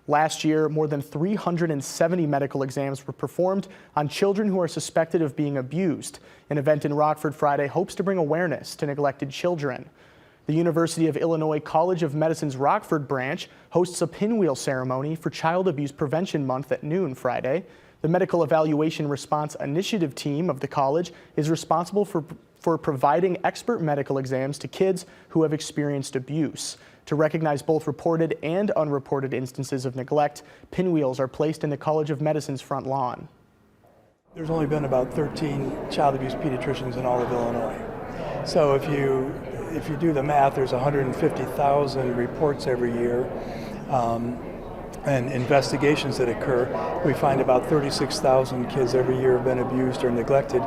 Last year, more than 370 medical exams were performed on children who are suspected of being abused. An event in Rockford Friday hopes to bring awareness to neglected children. The University of Illinois College of Medicine's Rockford branch hosts a pinwheel ceremony for Child Abuse Prevention Month at noon Friday. The Medical Evaluation Response Initiative team of the college is responsible for providing expert medical exams to kids who have experienced abuse. To recognize both reported and unreported instances of neglect, pinwheels are placed in the College of Medicine's front lawn. There's only been about 13 child abuse pediatricians in all of Illinois. So if you do the math, there's 150,000 reports every year and investigations that occur. We find about 36,000 kids every year have been abused or neglected.